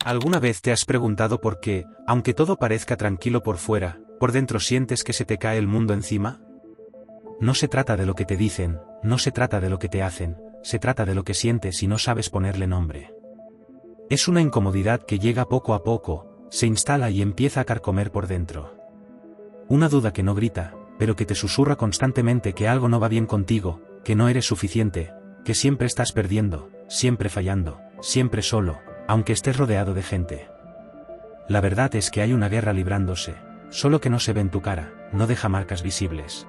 ¿Alguna vez te has preguntado por qué, aunque todo parezca tranquilo por fuera, por dentro sientes que se te cae el mundo encima? No se trata de lo que te dicen, no se trata de lo que te hacen, se trata de lo que sientes y no sabes ponerle nombre. Es una incomodidad que llega poco a poco, se instala y empieza a carcomer por dentro. Una duda que no grita, pero que te susurra constantemente que algo no va bien contigo, que no eres suficiente, que siempre estás perdiendo, siempre fallando, siempre solo, aunque estés rodeado de gente. La verdad es que hay una guerra librándose, solo que no se ve en tu cara, no deja marcas visibles.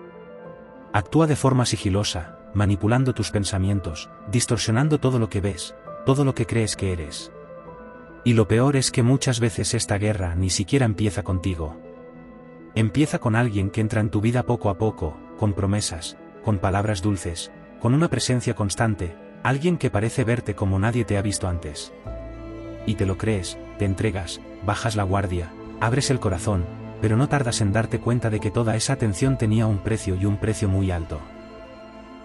Actúa de forma sigilosa, manipulando tus pensamientos, distorsionando todo lo que ves, todo lo que crees que eres. Y lo peor es que muchas veces esta guerra ni siquiera empieza contigo. Empieza con alguien que entra en tu vida poco a poco, con promesas, con palabras dulces, con una presencia constante, alguien que parece verte como nadie te ha visto antes. Y te lo crees, te entregas, bajas la guardia, abres el corazón, pero no tardas en darte cuenta de que toda esa atención tenía un precio y un precio muy alto.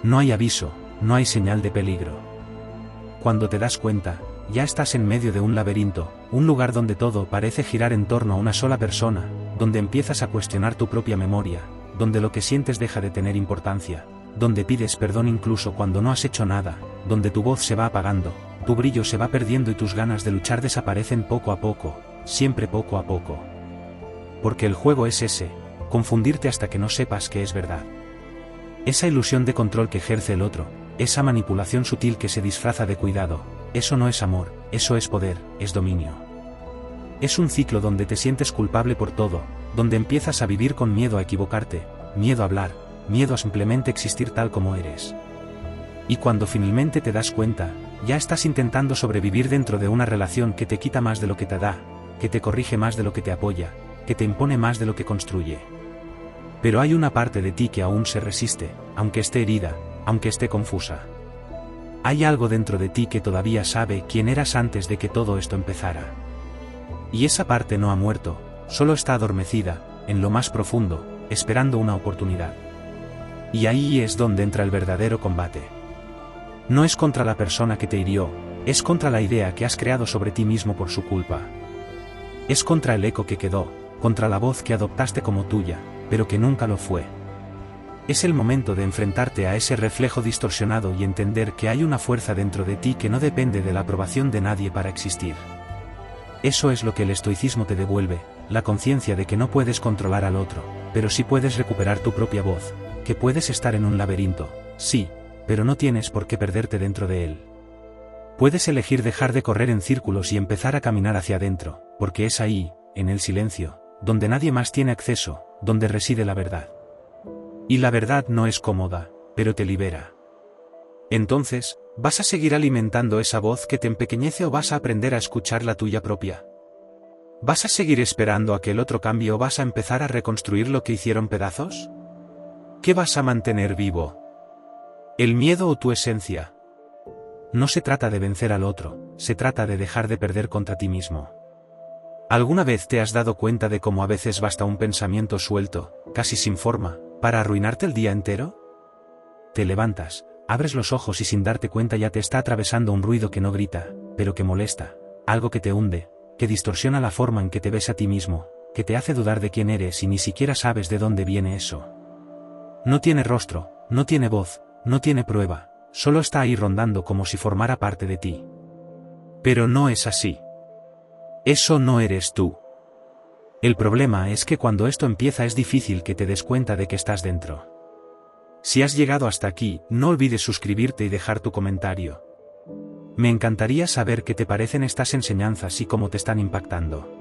No hay aviso, no hay señal de peligro. Cuando te das cuenta, ya estás en medio de un laberinto, un lugar donde todo parece girar en torno a una sola persona, donde empiezas a cuestionar tu propia memoria, donde lo que sientes deja de tener importancia, donde pides perdón incluso cuando no has hecho nada, donde tu voz se va apagando, tu brillo se va perdiendo y tus ganas de luchar desaparecen poco a poco, siempre poco a poco. Porque el juego es ese, confundirte hasta que no sepas que es verdad. Esa ilusión de control que ejerce el otro, esa manipulación sutil que se disfraza de cuidado, eso no es amor, eso es poder, es dominio. Es un ciclo donde te sientes culpable por todo, donde empiezas a vivir con miedo a equivocarte, miedo a hablar, miedo a simplemente existir tal como eres. Y cuando finalmente te das cuenta, ya estás intentando sobrevivir dentro de una relación que te quita más de lo que te da, que te corrige más de lo que te apoya, que te impone más de lo que construye. Pero hay una parte de ti que aún se resiste, aunque esté herida, aunque esté confusa. Hay algo dentro de ti que todavía sabe quién eras antes de que todo esto empezara. Y esa parte no ha muerto, solo está adormecida, en lo más profundo, esperando una oportunidad. Y ahí es donde entra el verdadero combate. No es contra la persona que te hirió, es contra la idea que has creado sobre ti mismo por su culpa. Es contra el eco que quedó, contra la voz que adoptaste como tuya, pero que nunca lo fue. Es el momento de enfrentarte a ese reflejo distorsionado y entender que hay una fuerza dentro de ti que no depende de la aprobación de nadie para existir. Eso es lo que el estoicismo te devuelve, la conciencia de que no puedes controlar al otro, pero sí puedes recuperar tu propia voz, que puedes estar en un laberinto, sí, pero no tienes por qué perderte dentro de él. Puedes elegir dejar de correr en círculos y empezar a caminar hacia adentro, porque es ahí, en el silencio, donde nadie más tiene acceso, donde reside la verdad. Y la verdad no es cómoda, pero te libera. Entonces, ¿vas a seguir alimentando esa voz que te empequeñece o vas a aprender a escuchar la tuya propia? ¿Vas a seguir esperando a que el otro cambie o vas a empezar a reconstruir lo que hicieron pedazos? ¿Qué vas a mantener vivo? ¿El miedo o tu esencia? No se trata de vencer al otro, se trata de dejar de perder contra ti mismo. ¿Alguna vez te has dado cuenta de cómo a veces basta un pensamiento suelto, casi sin forma, para arruinarte el día entero? Te levantas, abres los ojos y sin darte cuenta ya te está atravesando un ruido que no grita, pero que molesta, algo que te hunde, que distorsiona la forma en que te ves a ti mismo, que te hace dudar de quién eres y ni siquiera sabes de dónde viene eso. No tiene rostro, no tiene voz, no tiene prueba, solo está ahí rondando como si formara parte de ti. Pero no es así. Eso no eres tú. El problema es que cuando esto empieza es difícil que te des cuenta de que estás dentro. Si has llegado hasta aquí, no olvides suscribirte y dejar tu comentario. Me encantaría saber qué te parecen estas enseñanzas y cómo te están impactando.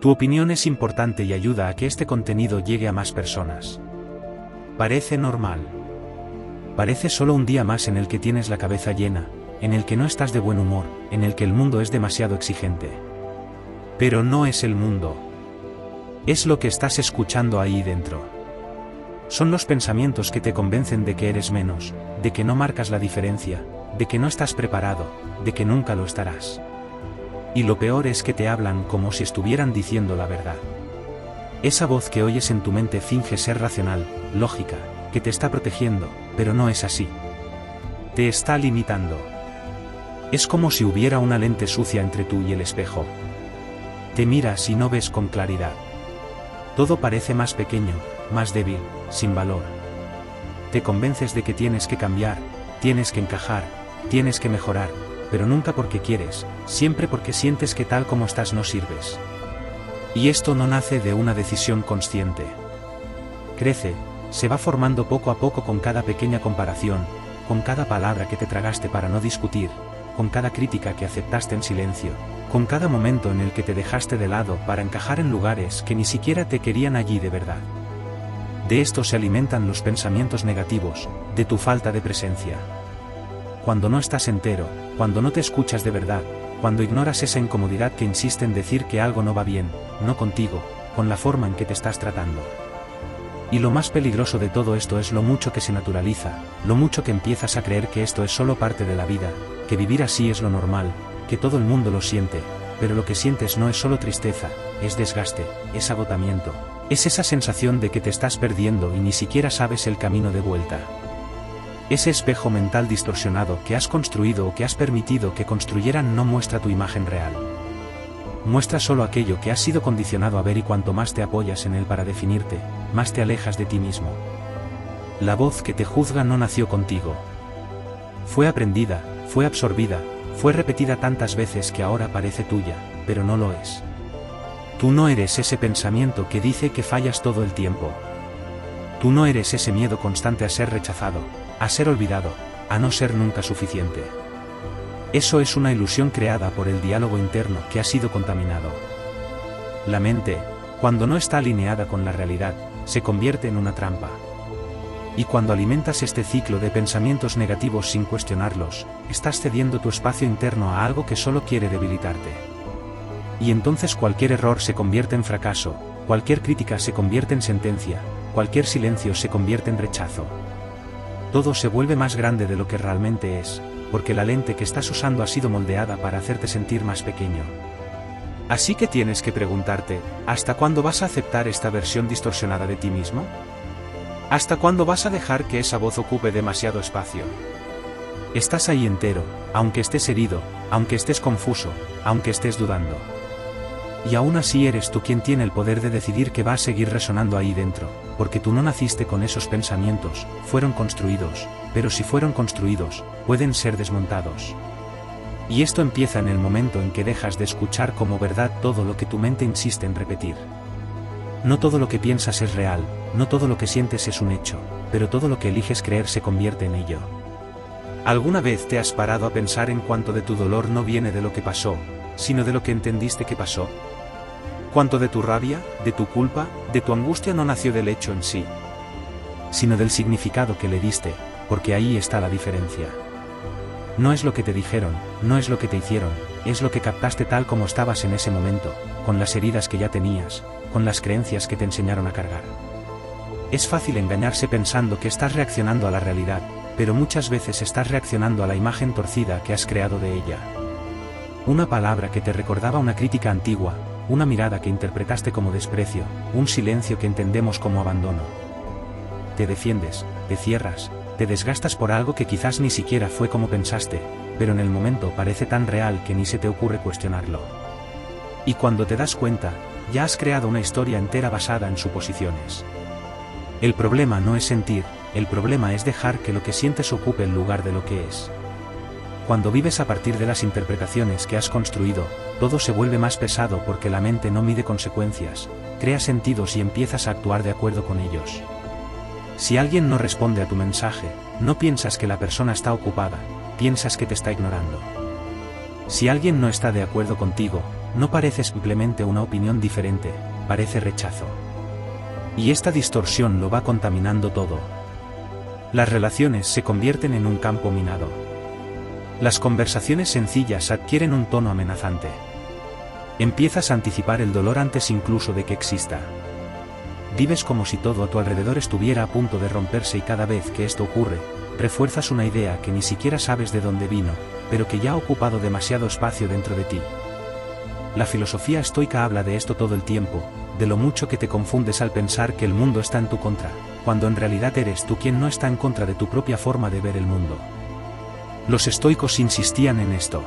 Tu opinión es importante y ayuda a que este contenido llegue a más personas. Parece normal. Parece solo un día más en el que tienes la cabeza llena, en el que no estás de buen humor, en el que el mundo es demasiado exigente. Pero no es el mundo. Es lo que estás escuchando ahí dentro. Son los pensamientos que te convencen de que eres menos, de que no marcas la diferencia, de que no estás preparado, de que nunca lo estarás. Y lo peor es que te hablan como si estuvieran diciendo la verdad. Esa voz que oyes en tu mente finge ser racional, lógica, que te está protegiendo, pero no es así. Te está limitando. Es como si hubiera una lente sucia entre tú y el espejo. Te miras y no ves con claridad. Todo parece más pequeño, más débil, sin valor. Te convences de que tienes que cambiar, tienes que encajar, tienes que mejorar, pero nunca porque quieres, siempre porque sientes que tal como estás no sirves. Y esto no nace de una decisión consciente. Crece, se va formando poco a poco con cada pequeña comparación, con cada palabra que te tragaste para no discutir, con cada crítica que aceptaste en silencio, con cada momento en el que te dejaste de lado para encajar en lugares que ni siquiera te querían allí de verdad. De esto se alimentan los pensamientos negativos, de tu falta de presencia. Cuando no estás entero, cuando no te escuchas de verdad, cuando ignoras esa incomodidad que insiste en decir que algo no va bien, no contigo, con la forma en que te estás tratando. Y lo más peligroso de todo esto es lo mucho que se naturaliza, lo mucho que empiezas a creer que esto es solo parte de la vida, que vivir así es lo normal, que todo el mundo lo siente, pero lo que sientes no es solo tristeza, es desgaste, es agotamiento, es esa sensación de que te estás perdiendo y ni siquiera sabes el camino de vuelta. Ese espejo mental distorsionado que has construido o que has permitido que construyeran no muestra tu imagen real. Muestra solo aquello que has sido condicionado a ver, y cuanto más te apoyas en él para definirte, más te alejas de ti mismo. La voz que te juzga no nació contigo. Fue aprendida, fue absorbida, fue repetida tantas veces que ahora parece tuya, pero no lo es. Tú no eres ese pensamiento que dice que fallas todo el tiempo. Tú no eres ese miedo constante a ser rechazado, a ser olvidado, a no ser nunca suficiente. Eso es una ilusión creada por el diálogo interno que ha sido contaminado. La mente, cuando no está alineada con la realidad, se convierte en una trampa. Y cuando alimentas este ciclo de pensamientos negativos sin cuestionarlos, estás cediendo tu espacio interno a algo que solo quiere debilitarte. Y entonces cualquier error se convierte en fracaso, cualquier crítica se convierte en sentencia, cualquier silencio se convierte en rechazo. Todo se vuelve más grande de lo que realmente es, porque la lente que estás usando ha sido moldeada para hacerte sentir más pequeño. Así que tienes que preguntarte, ¿hasta cuándo vas a aceptar esta versión distorsionada de ti mismo? ¿Hasta cuándo vas a dejar que esa voz ocupe demasiado espacio? Estás ahí entero, aunque estés herido, aunque estés confuso, aunque estés dudando. Y aún así eres tú quien tiene el poder de decidir que va a seguir resonando ahí dentro, porque tú no naciste con esos pensamientos, fueron construidos, pero si fueron construidos, pueden ser desmontados. Y esto empieza en el momento en que dejas de escuchar como verdad todo lo que tu mente insiste en repetir. No todo lo que piensas es real, no todo lo que sientes es un hecho, pero todo lo que eliges creer se convierte en ello. ¿Alguna vez te has parado a pensar en cuánto de tu dolor no viene de lo que pasó, sino de lo que entendiste que pasó? ¿Cuánto de tu rabia, de tu culpa, de tu angustia no nació del hecho en sí, sino del significado que le diste, porque ahí está la diferencia? No es lo que te dijeron, no es lo que te hicieron, es lo que captaste tal como estabas en ese momento, con las heridas que ya tenías, con las creencias que te enseñaron a cargar. Es fácil engañarse pensando que estás reaccionando a la realidad, pero muchas veces estás reaccionando a la imagen torcida que has creado de ella. Una palabra que te recordaba una crítica antigua, una mirada que interpretaste como desprecio, un silencio que entendemos como abandono. Te defiendes, te cierras, te desgastas por algo que quizás ni siquiera fue como pensaste, pero en el momento parece tan real que ni se te ocurre cuestionarlo. Y cuando te das cuenta, ya has creado una historia entera basada en suposiciones. El problema no es sentir, el problema es dejar que lo que sientes ocupe el lugar de lo que es. Cuando vives a partir de las interpretaciones que has construido, todo se vuelve más pesado porque la mente no mide consecuencias, crea sentidos y empiezas a actuar de acuerdo con ellos. Si alguien no responde a tu mensaje, no piensas que la persona está ocupada, piensas que te está ignorando. Si alguien no está de acuerdo contigo, no parece simplemente una opinión diferente, parece rechazo. Y esta distorsión lo va contaminando todo. Las relaciones se convierten en un campo minado. Las conversaciones sencillas adquieren un tono amenazante. Empiezas a anticipar el dolor antes incluso de que exista. Vives como si todo a tu alrededor estuviera a punto de romperse, y cada vez que esto ocurre, refuerzas una idea que ni siquiera sabes de dónde vino, pero que ya ha ocupado demasiado espacio dentro de ti. La filosofía estoica habla de esto todo el tiempo, de lo mucho que te confundes al pensar que el mundo está en tu contra, cuando en realidad eres tú quien no está en contra de tu propia forma de ver el mundo. Los estoicos insistían en esto.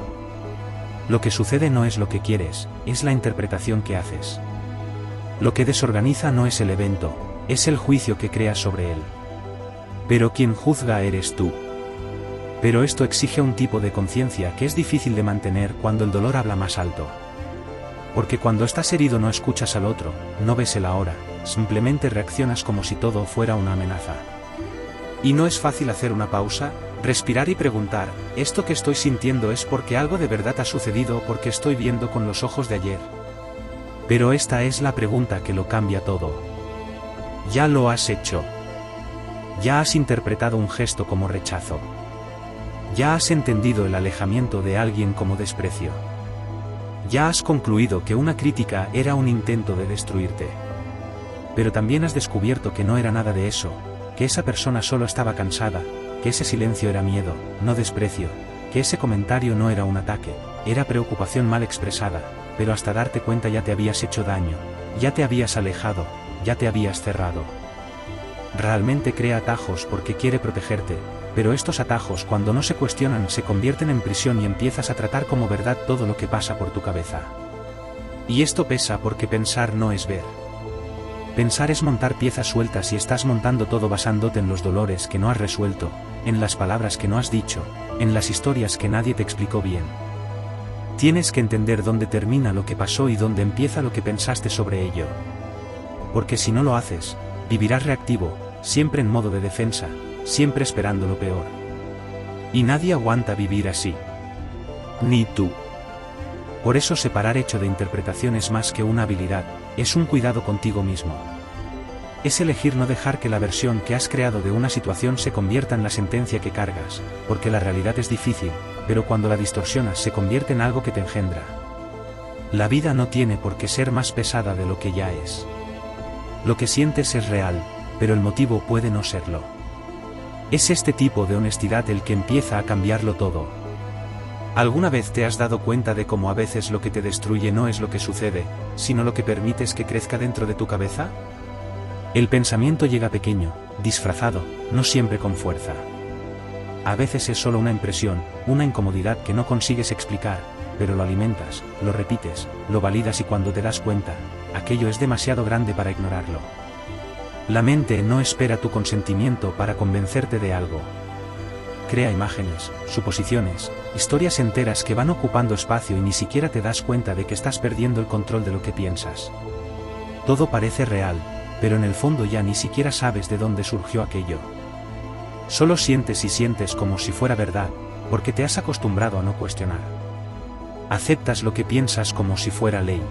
Lo que sucede no es lo que quieres, es la interpretación que haces. Lo que desorganiza no es el evento, es el juicio que creas sobre él. Pero quien juzga eres tú. Pero esto exige un tipo de conciencia que es difícil de mantener cuando el dolor habla más alto. Porque cuando estás herido no escuchas al otro, no ves el ahora, simplemente reaccionas como si todo fuera una amenaza. Y no es fácil hacer una pausa, respirar y preguntar, ¿esto que estoy sintiendo es porque algo de verdad ha sucedido o porque estoy viendo con los ojos de ayer? Pero esta es la pregunta que lo cambia todo. Ya lo has hecho. Ya has interpretado un gesto como rechazo. Ya has entendido el alejamiento de alguien como desprecio. Ya has concluido que una crítica era un intento de destruirte. Pero también has descubierto que no era nada de eso, que esa persona solo estaba cansada, que ese silencio era miedo, no desprecio, que ese comentario no era un ataque, era preocupación mal expresada, pero hasta darte cuenta ya te habías hecho daño, ya te habías alejado, ya te habías cerrado. Realmente crea atajos porque quiere protegerte, pero estos atajos cuando no se cuestionan se convierten en prisión y empiezas a tratar como verdad todo lo que pasa por tu cabeza. Y esto pesa porque pensar no es ver. Pensar es montar piezas sueltas y estás montando todo basándote en los dolores que no has resuelto, en las palabras que no has dicho, en las historias que nadie te explicó bien. Tienes que entender dónde termina lo que pasó y dónde empieza lo que pensaste sobre ello. Porque si no lo haces, vivirás reactivo, siempre en modo de defensa, siempre esperando lo peor. Y nadie aguanta vivir así. Ni tú. Por eso separar hecho de interpretación es más que una habilidad, es un cuidado contigo mismo. Es elegir no dejar que la versión que has creado de una situación se convierta en la sentencia que cargas, porque la realidad es difícil, pero cuando la distorsionas se convierte en algo que te engendra. La vida no tiene por qué ser más pesada de lo que ya es. Lo que sientes es real, pero el motivo puede no serlo. Es este tipo de honestidad el que empieza a cambiarlo todo. ¿Alguna vez te has dado cuenta de cómo a veces lo que te destruye no es lo que sucede, sino lo que permites que crezca dentro de tu cabeza? El pensamiento llega pequeño, disfrazado, no siempre con fuerza. A veces es solo una impresión, una incomodidad que no consigues explicar, pero lo alimentas, lo repites, lo validas y cuando te das cuenta, aquello es demasiado grande para ignorarlo. La mente no espera tu consentimiento para convencerte de algo. Crea imágenes, suposiciones, historias enteras que van ocupando espacio y ni siquiera te das cuenta de que estás perdiendo el control de lo que piensas. Todo parece real, pero en el fondo ya ni siquiera sabes de dónde surgió aquello. Solo sientes y sientes como si fuera verdad, porque te has acostumbrado a no cuestionar. Aceptas lo que piensas como si fuera ley.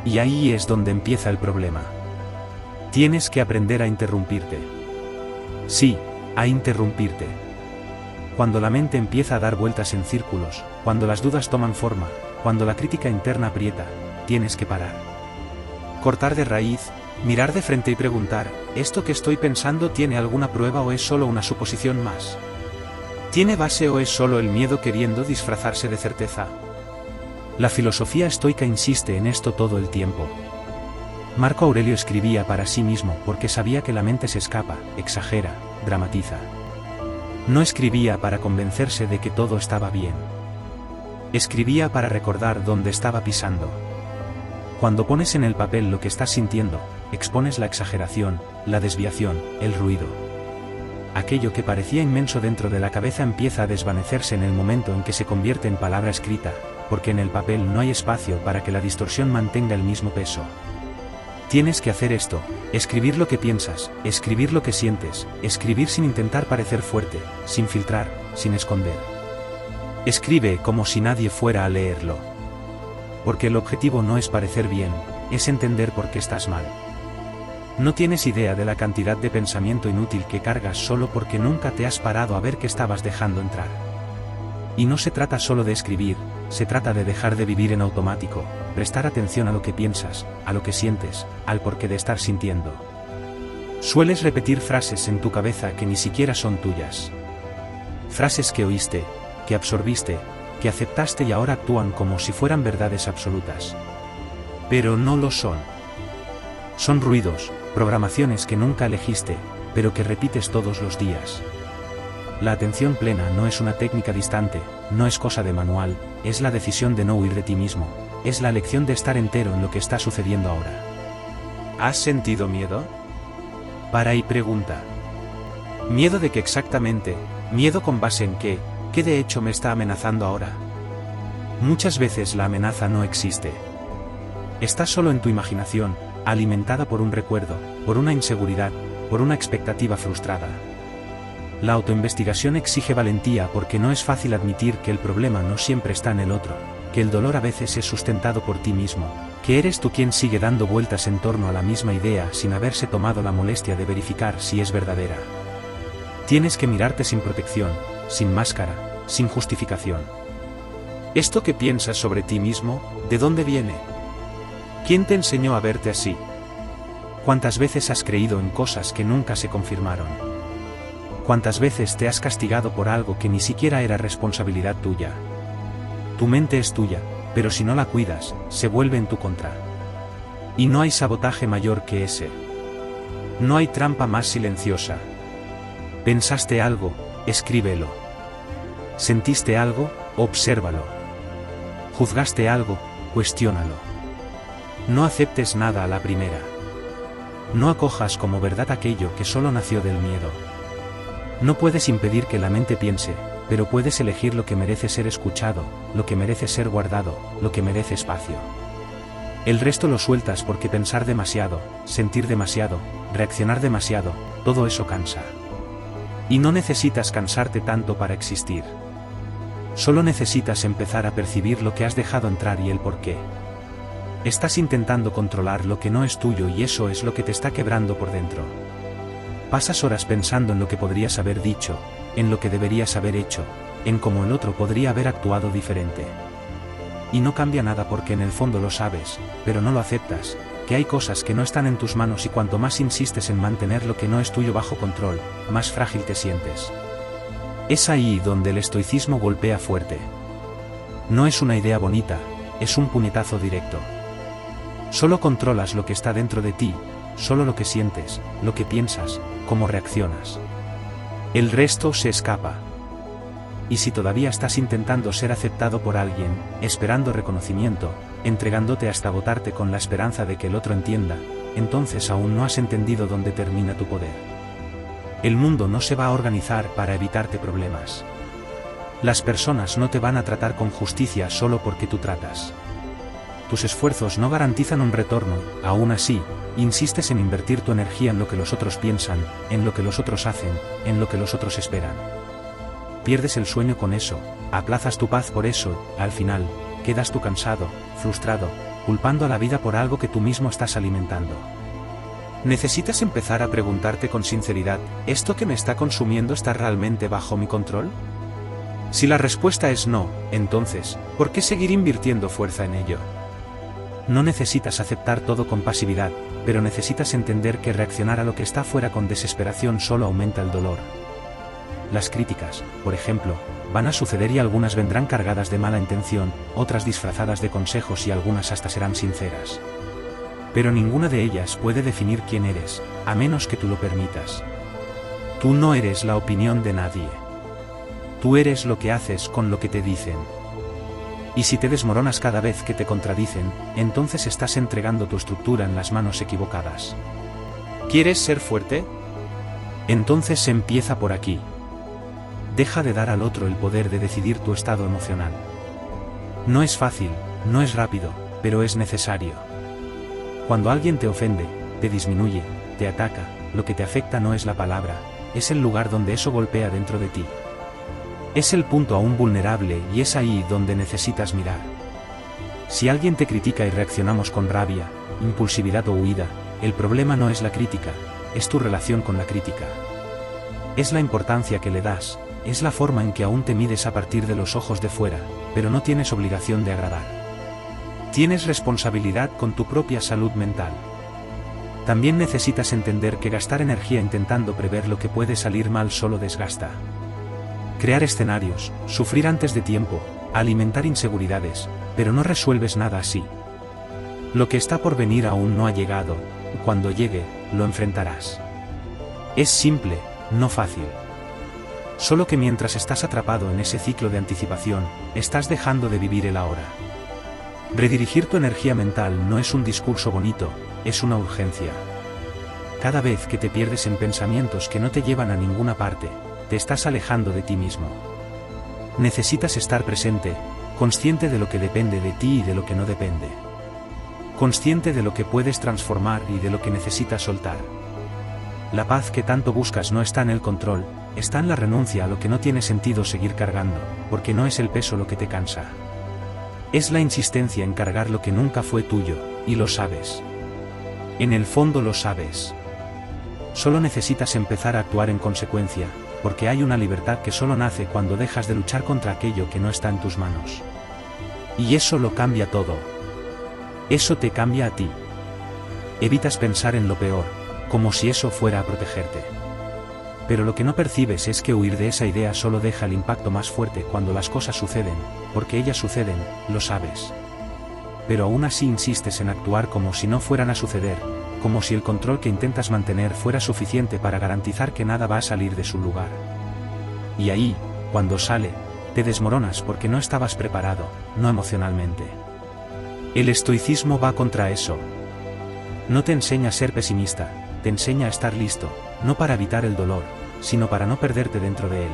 Y ahí es donde empieza el problema. Tienes que aprender a interrumpirte. Sí, a interrumpirte. Cuando la mente empieza a dar vueltas en círculos, cuando las dudas toman forma, cuando la crítica interna aprieta, tienes que parar. Cortar de raíz, mirar de frente y preguntar, ¿esto que estoy pensando tiene alguna prueba o es solo una suposición más? ¿Tiene base o es solo el miedo queriendo disfrazarse de certeza? La filosofía estoica insiste en esto todo el tiempo. Marco Aurelio escribía para sí mismo porque sabía que la mente se escapa, exagera, dramatiza. No escribía para convencerse de que todo estaba bien. Escribía para recordar dónde estaba pisando. Cuando pones en el papel lo que estás sintiendo, expones la exageración, la desviación, el ruido. Aquello que parecía inmenso dentro de la cabeza empieza a desvanecerse en el momento en que se convierte en palabra escrita, porque en el papel no hay espacio para que la distorsión mantenga el mismo peso. Tienes que hacer esto, escribir lo que piensas, escribir lo que sientes, escribir sin intentar parecer fuerte, sin filtrar, sin esconder. Escribe como si nadie fuera a leerlo. Porque el objetivo no es parecer bien, es entender por qué estás mal. No tienes idea de la cantidad de pensamiento inútil que cargas solo porque nunca te has parado a ver qué estabas dejando entrar. Y no se trata solo de escribir, se trata de dejar de vivir en automático, prestar atención a lo que piensas, a lo que sientes, al porqué de estar sintiendo. Sueles repetir frases en tu cabeza que ni siquiera son tuyas. Frases que oíste, que absorbiste, que aceptaste y ahora actúan como si fueran verdades absolutas. Pero no lo son. Son ruidos, programaciones que nunca elegiste, pero que repites todos los días. La atención plena no es una técnica distante, no es cosa de manual, es la decisión de no huir de ti mismo, es la elección de estar entero en lo que está sucediendo ahora. ¿Has sentido miedo? Para y pregunta. ¿Miedo de qué exactamente? ¿Miedo con base en qué? ¿Qué de hecho me está amenazando ahora? Muchas veces la amenaza no existe. Está solo en tu imaginación, alimentada por un recuerdo, por una inseguridad, por una expectativa frustrada. La autoinvestigación exige valentía porque no es fácil admitir que el problema no siempre está en el otro, que el dolor a veces es sustentado por ti mismo, que eres tú quien sigue dando vueltas en torno a la misma idea sin haberse tomado la molestia de verificar si es verdadera. Tienes que mirarte sin protección, sin máscara, sin justificación. ¿Esto que piensas sobre ti mismo, de dónde viene? ¿Quién te enseñó a verte así? ¿Cuántas veces has creído en cosas que nunca se confirmaron? ¿Cuántas veces te has castigado por algo que ni siquiera era responsabilidad tuya? Tu mente es tuya, pero si no la cuidas, se vuelve en tu contra. Y no hay sabotaje mayor que ese. No hay trampa más silenciosa. ¿Pensaste algo? Escríbelo. ¿Sentiste algo? Obsérvalo. ¿Juzgaste algo? Cuestiónalo. No aceptes nada a la primera. No acojas como verdad aquello que solo nació del miedo. No puedes impedir que la mente piense, pero puedes elegir lo que merece ser escuchado, lo que merece ser guardado, lo que merece espacio. El resto lo sueltas porque pensar demasiado, sentir demasiado, reaccionar demasiado, todo eso cansa. Y no necesitas cansarte tanto para existir. Solo necesitas empezar a percibir lo que has dejado entrar y el por qué. Estás intentando controlar lo que no es tuyo y eso es lo que te está quebrando por dentro. Pasas horas pensando en lo que podrías haber dicho, en lo que deberías haber hecho, en cómo el otro podría haber actuado diferente. Y no cambia nada porque en el fondo lo sabes, pero no lo aceptas, que hay cosas que no están en tus manos y cuanto más insistes en mantener lo que no es tuyo bajo control, más frágil te sientes. Es ahí donde el estoicismo golpea fuerte. No es una idea bonita, es un puñetazo directo. Solo controlas lo que está dentro de ti, solo lo que sientes, lo que piensas, cómo reaccionas. El resto se escapa. Y si todavía estás intentando ser aceptado por alguien, esperando reconocimiento, entregándote hasta agotarte con la esperanza de que el otro entienda, entonces aún no has entendido dónde termina tu poder. El mundo no se va a organizar para evitarte problemas. Las personas no te van a tratar con justicia solo porque tú tratas. Tus esfuerzos no garantizan un retorno, aún así, insistes en invertir tu energía en lo que los otros piensan, en lo que los otros hacen, en lo que los otros esperan. Pierdes el sueño con eso, aplazas tu paz por eso, al final, quedas tú cansado, frustrado, culpando a la vida por algo que tú mismo estás alimentando. ¿Necesitas empezar a preguntarte con sinceridad, ¿esto que me está consumiendo está realmente bajo mi control? Si la respuesta es no, entonces, ¿por qué seguir invirtiendo fuerza en ello? No necesitas aceptar todo con pasividad, pero necesitas entender que reaccionar a lo que está fuera con desesperación solo aumenta el dolor. Las críticas, por ejemplo, van a suceder y algunas vendrán cargadas de mala intención, otras disfrazadas de consejos y algunas hasta serán sinceras. Pero ninguna de ellas puede definir quién eres, a menos que tú lo permitas. Tú no eres la opinión de nadie. Tú eres lo que haces con lo que te dicen. Y si te desmoronas cada vez que te contradicen, entonces estás entregando tu estructura en las manos equivocadas. ¿Quieres ser fuerte? Entonces se empieza por aquí. Deja de dar al otro el poder de decidir tu estado emocional. No es fácil, no es rápido, pero es necesario. Cuando alguien te ofende, te disminuye, te ataca, lo que te afecta no es la palabra, es el lugar donde eso golpea dentro de ti. Es el punto aún vulnerable y es ahí donde necesitas mirar. Si alguien te critica y reaccionamos con rabia, impulsividad o huida, el problema no es la crítica, es tu relación con la crítica. Es la importancia que le das, es la forma en que aún te mides a partir de los ojos de fuera, pero no tienes obligación de agradar. Tienes responsabilidad con tu propia salud mental. También necesitas entender que gastar energía intentando prever lo que puede salir mal solo desgasta. Crear escenarios, sufrir antes de tiempo, alimentar inseguridades, pero no resuelves nada así. Lo que está por venir aún no ha llegado, cuando llegue, lo enfrentarás. Es simple, no fácil. Solo que mientras estás atrapado en ese ciclo de anticipación, estás dejando de vivir el ahora. Redirigir tu energía mental no es un discurso bonito, es una urgencia. Cada vez que te pierdes en pensamientos que no te llevan a ninguna parte, te estás alejando de ti mismo. Necesitas estar presente, consciente de lo que depende de ti y de lo que no depende. Consciente de lo que puedes transformar y de lo que necesitas soltar. La paz que tanto buscas no está en el control, está en la renuncia a lo que no tiene sentido seguir cargando, porque no es el peso lo que te cansa. Es la insistencia en cargar lo que nunca fue tuyo, y lo sabes. En el fondo lo sabes. Solo necesitas empezar a actuar en consecuencia, porque hay una libertad que solo nace cuando dejas de luchar contra aquello que no está en tus manos. Y eso lo cambia todo. Eso te cambia a ti. Evitas pensar en lo peor, como si eso fuera a protegerte. Pero lo que no percibes es que huir de esa idea solo deja el impacto más fuerte cuando las cosas suceden, porque ellas suceden, lo sabes. Pero aún así insistes en actuar como si no fueran a suceder, como si el control que intentas mantener fuera suficiente para garantizar que nada va a salir de su lugar. Y ahí, cuando sale, te desmoronas porque no estabas preparado, no emocionalmente. El estoicismo va contra eso. No te enseña a ser pesimista, te enseña a estar listo, no para evitar el dolor, sino para no perderte dentro de él.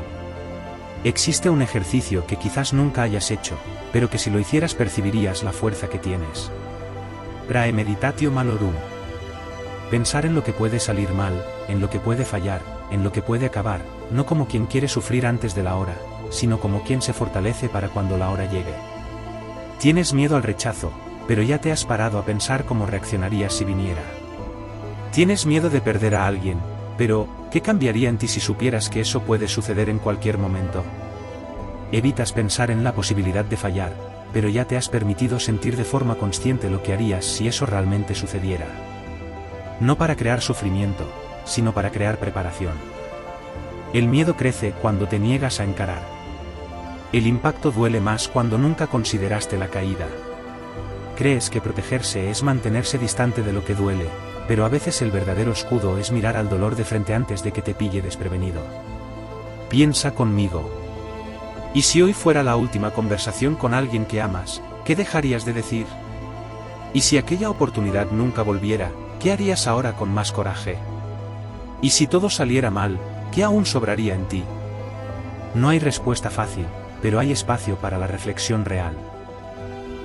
Existe un ejercicio que quizás nunca hayas hecho, pero que si lo hicieras percibirías la fuerza que tienes. Praemeditatio malorum. Pensar en lo que puede salir mal, en lo que puede fallar, en lo que puede acabar, no como quien quiere sufrir antes de la hora, sino como quien se fortalece para cuando la hora llegue. Tienes miedo al rechazo, pero ya te has parado a pensar cómo reaccionarías si viniera. Tienes miedo de perder a alguien, pero, ¿qué cambiaría en ti si supieras que eso puede suceder en cualquier momento? Evitas pensar en la posibilidad de fallar, pero ya te has permitido sentir de forma consciente lo que harías si eso realmente sucediera. No para crear sufrimiento, sino para crear preparación. El miedo crece cuando te niegas a encarar. El impacto duele más cuando nunca consideraste la caída. Crees que protegerse es mantenerse distante de lo que duele, pero a veces el verdadero escudo es mirar al dolor de frente antes de que te pille desprevenido. Piensa conmigo. ¿Y si hoy fuera la última conversación con alguien que amas, qué dejarías de decir? ¿Y si aquella oportunidad nunca volviera, qué harías ahora con más coraje? ¿Y si todo saliera mal, qué aún sobraría en ti? No hay respuesta fácil, pero hay espacio para la reflexión real.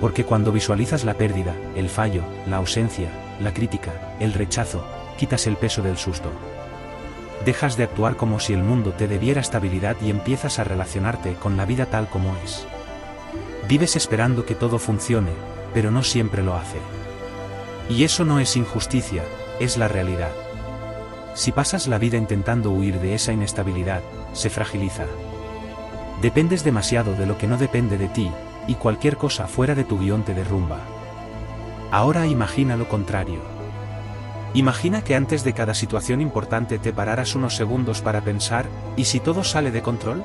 Porque cuando visualizas la pérdida, el fallo, la ausencia, la crítica, el rechazo, quitas el peso del susto. Dejas de actuar como si el mundo te debiera estabilidad y empiezas a relacionarte con la vida tal como es. Vives esperando que todo funcione, pero no siempre lo hace. Y eso no es injusticia, es la realidad. Si pasas la vida intentando huir de esa inestabilidad, se fragiliza. Dependes demasiado de lo que no depende de ti, y cualquier cosa fuera de tu guión te derrumba. Ahora imagina lo contrario. Imagina que antes de cada situación importante te pararas unos segundos para pensar, ¿y si todo sale de control?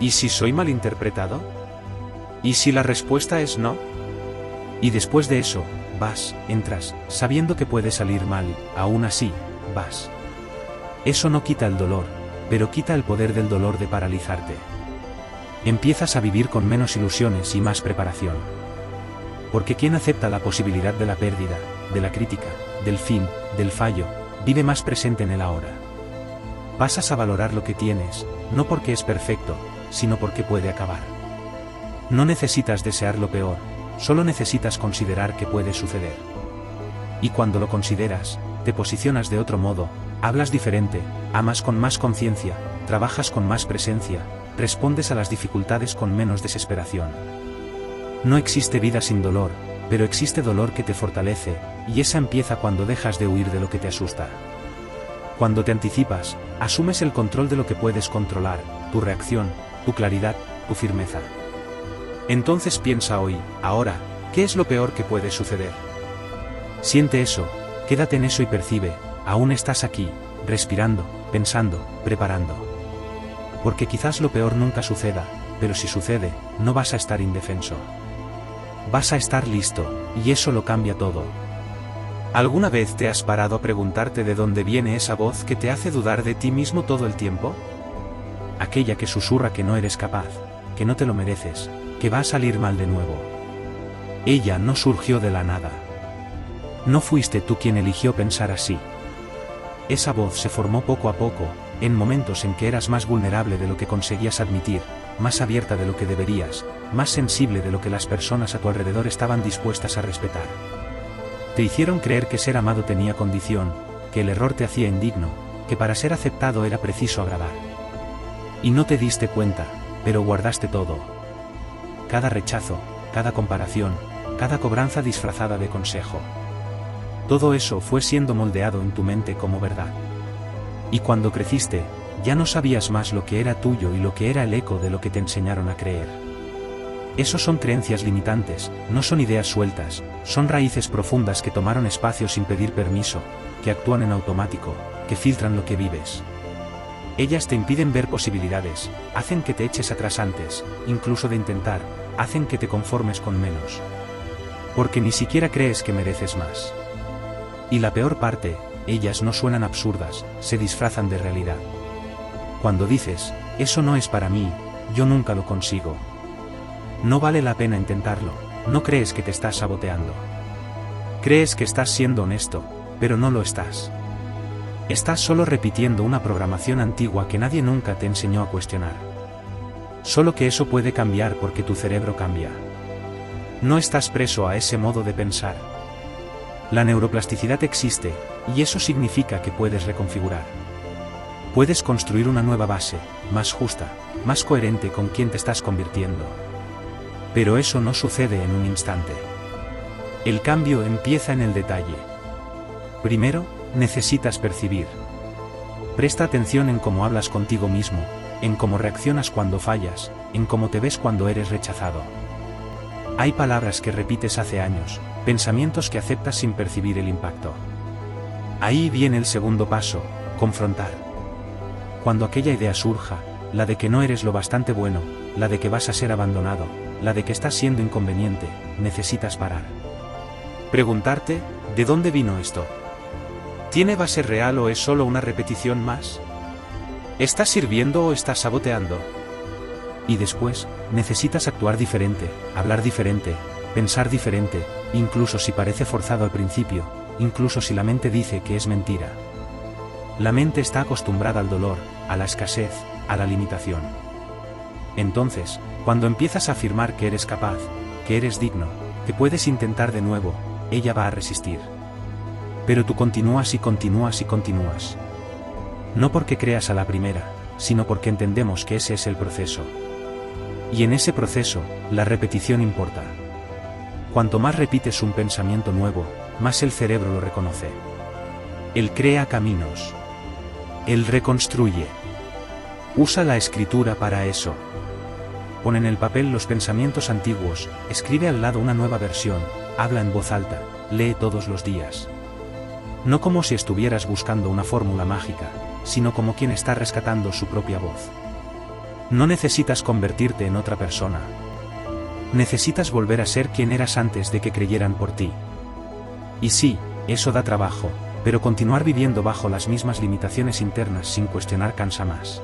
¿Y si soy malinterpretado? ¿Y si la respuesta es no? Y después de eso, entras, sabiendo que puede salir mal, aún así, vas. Eso no quita el dolor, pero quita el poder del dolor de paralizarte. Empiezas a vivir con menos ilusiones y más preparación. Porque quien acepta la posibilidad de la pérdida, de la crítica, del fin, del fallo, vive más presente en el ahora. Pasas a valorar lo que tienes, no porque es perfecto, sino porque puede acabar. No necesitas desear lo peor, solo necesitas considerar que puede suceder. Y cuando lo consideras, te posicionas de otro modo, hablas diferente, amas con más conciencia, trabajas con más presencia, respondes a las dificultades con menos desesperación. No existe vida sin dolor, pero existe dolor que te fortalece, y esa empieza cuando dejas de huir de lo que te asusta. Cuando te anticipas, asumes el control de lo que puedes controlar, tu reacción, tu claridad, tu firmeza. Entonces piensa hoy, ahora, ¿qué es lo peor que puede suceder? Siente eso, quédate en eso y percibe, aún estás aquí, respirando, pensando, preparando. Porque quizás lo peor nunca suceda, pero si sucede, no vas a estar indefenso. Vas a estar listo, y eso lo cambia todo. ¿Alguna vez te has parado a preguntarte de dónde viene esa voz que te hace dudar de ti mismo todo el tiempo? aquella que susurra que no eres capaz, que no te lo mereces, que va a salir mal de nuevo. Ella no surgió de la nada. No fuiste tú quien eligió pensar así. Esa voz se formó poco a poco, en momentos en que eras más vulnerable de lo que conseguías admitir, más abierta de lo que deberías, más sensible de lo que las personas a tu alrededor estaban dispuestas a respetar. Te hicieron creer que ser amado tenía condición, que el error te hacía indigno, que para ser aceptado era preciso agradar. Y no te diste cuenta, pero guardaste todo. Cada rechazo, cada comparación, cada cobranza disfrazada de consejo. Todo eso fue siendo moldeado en tu mente como verdad. Y cuando creciste, ya no sabías más lo que era tuyo y lo que era el eco de lo que te enseñaron a creer. Esos son creencias limitantes, no son ideas sueltas, son raíces profundas que tomaron espacio sin pedir permiso, que actúan en automático, que filtran lo que vives. Ellas te impiden ver posibilidades, hacen que te eches atrás antes, incluso de intentar, hacen que te conformes con menos. Porque ni siquiera crees que mereces más. Y la peor parte, ellas no suenan absurdas, se disfrazan de realidad. Cuando dices, eso no es para mí, yo nunca lo consigo. No vale la pena intentarlo, no crees que te estás saboteando. Crees que estás siendo honesto, pero no lo estás. Estás solo repitiendo una programación antigua que nadie nunca te enseñó a cuestionar. Solo que eso puede cambiar porque tu cerebro cambia. No estás preso a ese modo de pensar. La neuroplasticidad existe, y eso significa que puedes reconfigurar. Puedes construir una nueva base, más justa, más coherente con quien te estás convirtiendo. Pero eso no sucede en un instante. El cambio empieza en el detalle. Primero, necesitas percibir. Presta atención en cómo hablas contigo mismo, en cómo reaccionas cuando fallas, en cómo te ves cuando eres rechazado. Hay palabras que repites hace años, pensamientos que aceptas sin percibir el impacto. Ahí viene el segundo paso, confrontar. Cuando aquella idea surja, la de que no eres lo bastante bueno, la de que vas a ser abandonado, la de que estás siendo inconveniente, necesitas parar. Preguntarte, ¿de dónde vino esto? ¿Tiene base real o es solo una repetición más? ¿Estás sirviendo o estás saboteando? Y después, necesitas actuar diferente, hablar diferente, pensar diferente, incluso si parece forzado al principio, incluso si la mente dice que es mentira. La mente está acostumbrada al dolor, a la escasez, a la limitación. Entonces, cuando empiezas a afirmar que eres capaz, que eres digno, que puedes intentar de nuevo, ella va a resistir. Pero tú continúas y continúas y continúas. No porque creas a la primera, sino porque entendemos que ese es el proceso. Y en ese proceso, la repetición importa. Cuanto más repites un pensamiento nuevo, más el cerebro lo reconoce. Él crea caminos. Él reconstruye. Usa la escritura para eso. Pon en el papel los pensamientos antiguos, escribe al lado una nueva versión, habla en voz alta, lee todos los días. No como si estuvieras buscando una fórmula mágica, sino como quien está rescatando su propia voz. No necesitas convertirte en otra persona. Necesitas volver a ser quien eras antes de que creyeran por ti. Y sí, eso da trabajo, pero continuar viviendo bajo las mismas limitaciones internas sin cuestionar cansa más.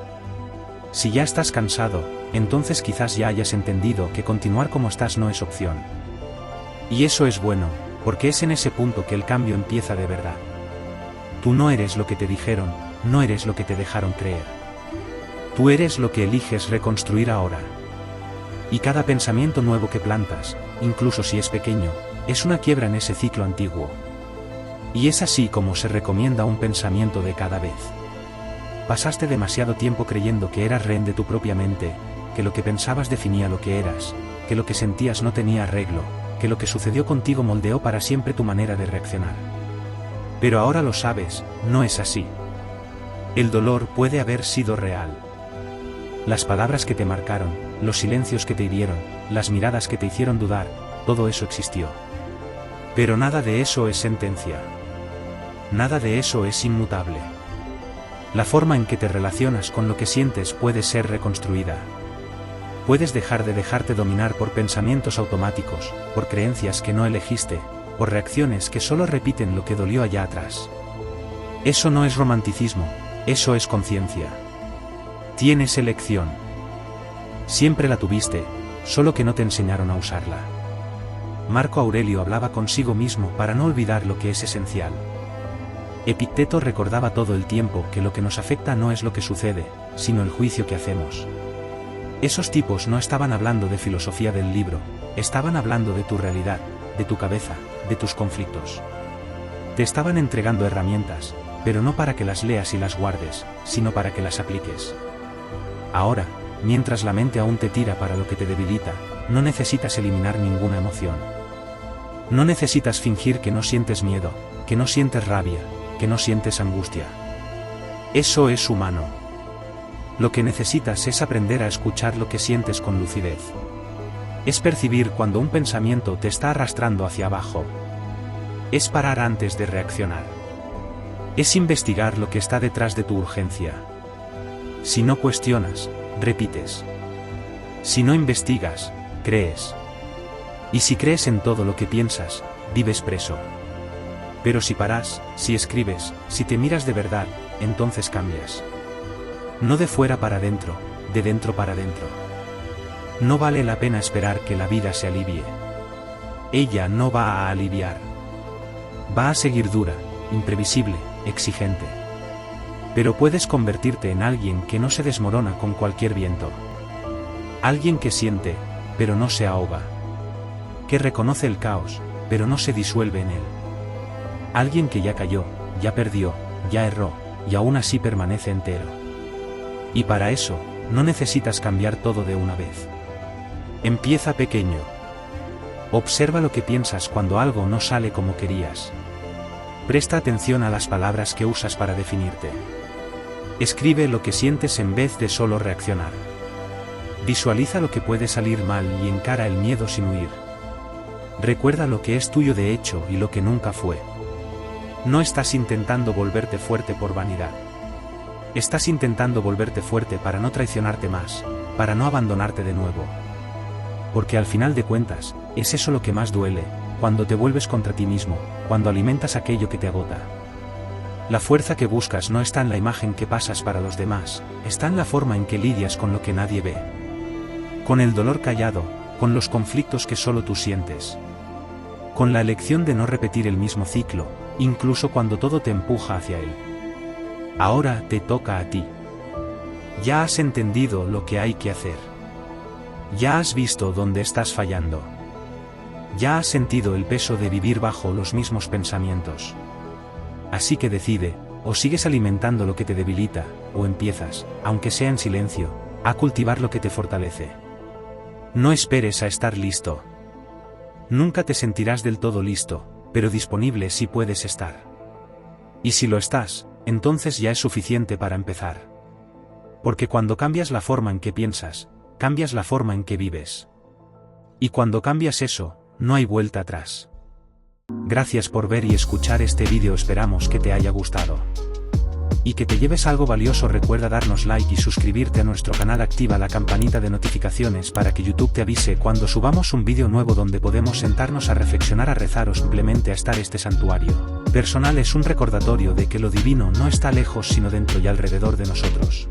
Si ya estás cansado, entonces quizás ya hayas entendido que continuar como estás no es opción. Y eso es bueno, porque es en ese punto que el cambio empieza de verdad. Tú no eres lo que te dijeron, no eres lo que te dejaron creer. Tú eres lo que eliges reconstruir ahora. Y cada pensamiento nuevo que plantas, incluso si es pequeño, es una quiebra en ese ciclo antiguo. Y es así como se recomienda un pensamiento de cada vez. Pasaste demasiado tiempo creyendo que eras rehén de tu propia mente, que lo que pensabas definía lo que eras, que lo que sentías no tenía arreglo, que lo que sucedió contigo moldeó para siempre tu manera de reaccionar. Pero ahora lo sabes, no es así. El dolor puede haber sido real. Las palabras que te marcaron, los silencios que te hirieron, las miradas que te hicieron dudar, todo eso existió. Pero nada de eso es sentencia. Nada de eso es inmutable. La forma en que te relacionas con lo que sientes puede ser reconstruida. Puedes dejar de dejarte dominar por pensamientos automáticos, por creencias que no elegiste, por reacciones que solo repiten lo que dolió allá atrás. Eso no es romanticismo, eso es conciencia. Tienes elección. Siempre la tuviste, solo que no te enseñaron a usarla. Marco Aurelio hablaba consigo mismo para no olvidar lo que es esencial. Epicteto recordaba todo el tiempo que lo que nos afecta no es lo que sucede, sino el juicio que hacemos. Esos tipos no estaban hablando de filosofía del libro, estaban hablando de tu realidad, de tu cabeza, de tus conflictos. Te estaban entregando herramientas, pero no para que las leas y las guardes, sino para que las apliques. Ahora, mientras la mente aún te tira para lo que te debilita, no necesitas eliminar ninguna emoción. No necesitas fingir que no sientes miedo, que no sientes rabia, que no sientes angustia. Eso es humano. Lo que necesitas es aprender a escuchar lo que sientes con lucidez. Es percibir cuando un pensamiento te está arrastrando hacia abajo. Es parar antes de reaccionar. Es investigar lo que está detrás de tu urgencia. Si no cuestionas, repites. Si no investigas, crees. Y si crees en todo lo que piensas, vives preso. Pero si paras, si escribes, si te miras de verdad, entonces cambias. No de fuera para adentro, de dentro para adentro. No vale la pena esperar que la vida se alivie. Ella no va a aliviar. Va a seguir dura, imprevisible, exigente. Pero puedes convertirte en alguien que no se desmorona con cualquier viento. Alguien que siente, pero no se ahoga. Que reconoce el caos, pero no se disuelve en él. Alguien que ya cayó, ya perdió, ya erró, y aún así permanece entero. Y para eso, no necesitas cambiar todo de una vez. Empieza pequeño. Observa lo que piensas cuando algo no sale como querías. Presta atención a las palabras que usas para definirte. Escribe lo que sientes en vez de solo reaccionar. Visualiza lo que puede salir mal y encara el miedo sin huir. Recuerda lo que es tuyo de hecho y lo que nunca fue. No estás intentando volverte fuerte por vanidad. Estás intentando volverte fuerte para no traicionarte más, para no abandonarte de nuevo. Porque al final de cuentas, es eso lo que más duele, cuando te vuelves contra ti mismo, cuando alimentas aquello que te agota. La fuerza que buscas no está en la imagen que pasas para los demás, está en la forma en que lidias con lo que nadie ve. Con el dolor callado, con los conflictos que solo tú sientes. Con la elección de no repetir el mismo ciclo, incluso cuando todo te empuja hacia él. Ahora te toca a ti. Ya has entendido lo que hay que hacer. Ya has visto dónde estás fallando. Ya has sentido el peso de vivir bajo los mismos pensamientos. Así que decide, o sigues alimentando lo que te debilita, o empiezas, aunque sea en silencio, a cultivar lo que te fortalece. No esperes a estar listo. Nunca te sentirás del todo listo, pero disponible sí puedes estar. Y si lo estás, entonces ya es suficiente para empezar. Porque cuando cambias la forma en que piensas, cambias la forma en que vives. Y cuando cambias eso, no hay vuelta atrás. Gracias por ver y escuchar este vídeo, esperamos que te haya gustado. Y que te lleves algo valioso. Recuerda darnos like y suscribirte a nuestro canal, activa la campanita de notificaciones para que YouTube te avise cuando subamos un vídeo nuevo donde podemos sentarnos a reflexionar, a rezar o simplemente a estar. Este santuario personal es un recordatorio de que lo divino no está lejos sino dentro y alrededor de nosotros.